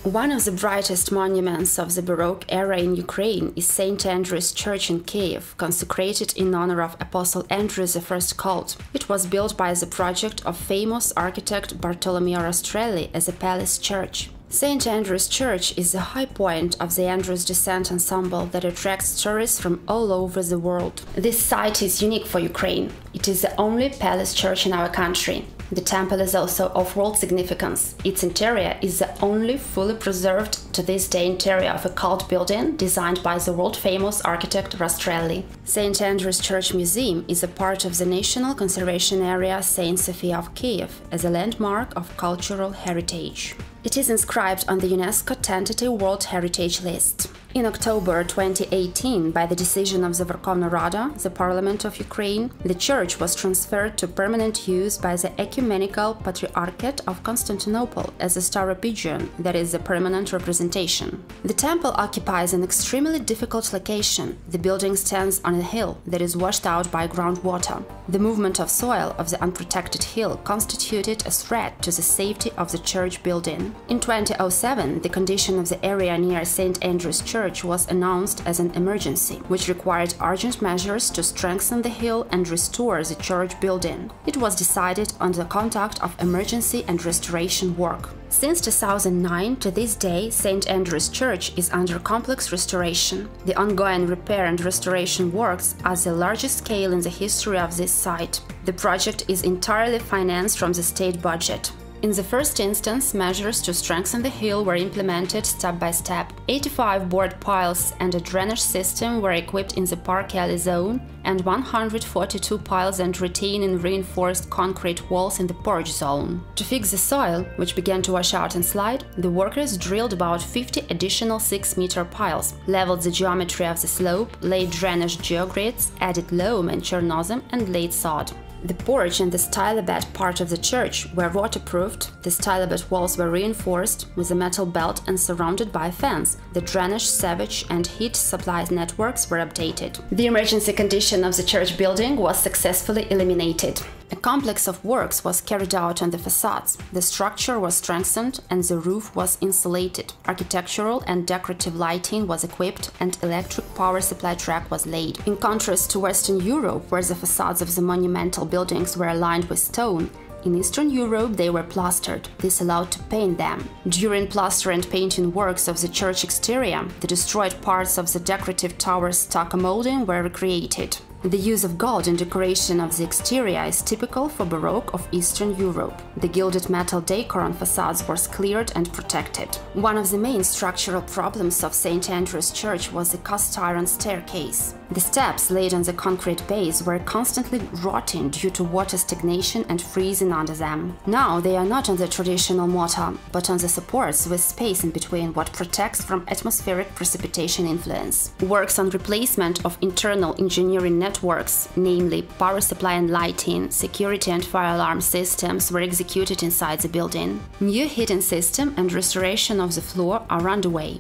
One of the brightest monuments of the Baroque era in Ukraine is St. Andrew's Church in Kiev, consecrated in honor of Apostle Andrew I Cult. It was built by the project of famous architect Bartolomeo Rastrelli as a palace church. St. Andrew's Church is the high point of the Andrew's Descent ensemble that attracts tourists from all over the world. This site is unique for Ukraine. It is the only palace church in our country. The temple is also of world significance. Its interior is the only fully preserved to this day interior of a cult building designed by the world-famous architect Rastrelli. St. Andrew's Church Museum is a part of the National Conservation Area St. Sophia of Kiev as a landmark of cultural heritage. It is inscribed on the UNESCO Tentative World Heritage List. In October 2018, by the decision of the Verkhovna Rada, the Parliament of Ukraine, the church was transferred to permanent use by the Ecumenical Patriarchate of Constantinople as a Staropigion, that is, a permanent representation. The temple occupies an extremely difficult location. The building stands on a hill that is washed out by groundwater. The movement of soil of the unprotected hill constituted a threat to the safety of the church building. In 2007, the condition of the area near St. Andrew's Church was announced as an emergency, which required urgent measures to strengthen the hill and restore the church building. It was decided on the conduct of emergency and restoration work. Since 2009 to this day, St. Andrew's Church is under complex restoration. The ongoing repair and restoration works are the largest scale in the history of this site. The project is entirely financed from the state budget. In the first instance, measures to strengthen the hill were implemented step by step. 85 board piles and a drainage system were equipped in the park alley zone, and 142 piles and retaining reinforced concrete walls in the porch zone. To fix the soil, which began to wash out and slide, the workers drilled about 50 additional 6-meter piles, leveled the geometry of the slope, laid drainage geogrids, added loam and chernozem, and laid sod. The porch and the stylobed part of the church were waterproofed, the stylobed walls were reinforced with a metal belt and surrounded by a fence. The drainage, sewage and heat supply networks were updated. The emergency condition of the church building was successfully eliminated. A complex of works was carried out on the facades. The structure was strengthened and the roof was insulated. Architectural and decorative lighting was equipped and electric power supply track was laid. In contrast to Western Europe, where the facades of the monumental buildings were lined with stone, in Eastern Europe they were plastered. This allowed to paint them. During plaster and painting works of the church exterior, the destroyed parts of the decorative tower's stucco molding were recreated. The use of gold in decoration of the exterior is typical for Baroque of Eastern Europe. The gilded metal decor on facades was cleared and protected. One of the main structural problems of St. Andrew's Church was the cast iron staircase. The steps laid on the concrete base were constantly rotting due to water stagnation and freezing under them. Now they are not on the traditional mortar, but on the supports with space in between, what protects from atmospheric precipitation influence. Works on replacement of internal engineering networks, namely power supply and lighting, security and fire alarm systems, were executed inside the building. New heating system and restoration of the floor are underway.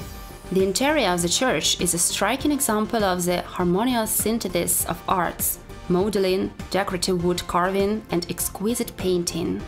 The interior of the church is a striking example of the harmonious synthesis of arts, modeling, decorative wood carving and exquisite painting.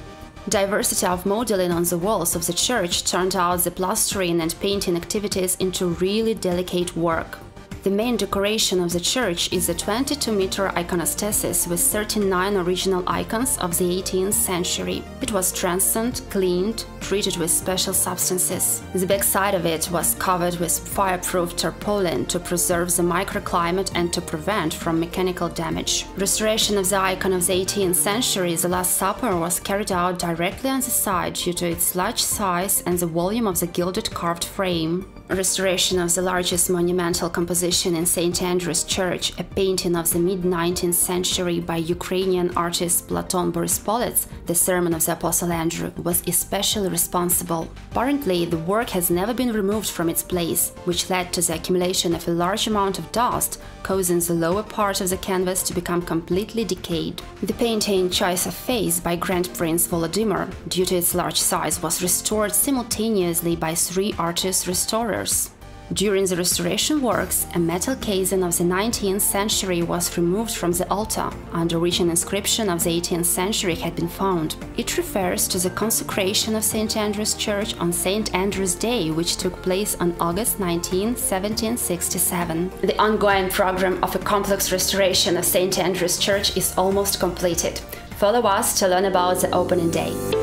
Diversity of modeling on the walls of the church turned out the plastering and painting activities into really delicate work. The main decoration of the church is a 22-meter iconostasis with 39 original icons of the 18th century. It was strengthened, cleaned, treated with special substances. The backside of it was covered with fireproof tarpaulin to preserve the microclimate and to prevent from mechanical damage. Restoration of the icon of the 18th century, the Last Supper, was carried out directly on the side due to its large size and the volume of the gilded carved frame. Restoration of the largest monumental composition in St. Andrew's Church, a painting of the mid-19th century by Ukrainian artist Platon Borispolits, the Sermon of the Apostle Andrew, was especially responsible. Apparently, the work has never been removed from its place, which led to the accumulation of a large amount of dust, causing the lower part of the canvas to become completely decayed. The painting Choice of Face by Grand Prince Volodymyr, due to its large size, was restored simultaneously by 3 artist restorers. During the restoration works, a metal casing of the 19th century was removed from the altar, under which an inscription of the 18th century had been found. It refers to the consecration of St. Andrew's Church on St. Andrew's Day, which took place on August 19, 1767. The ongoing program of a complex restoration of St. Andrew's Church is almost completed. Follow us to learn about the opening day.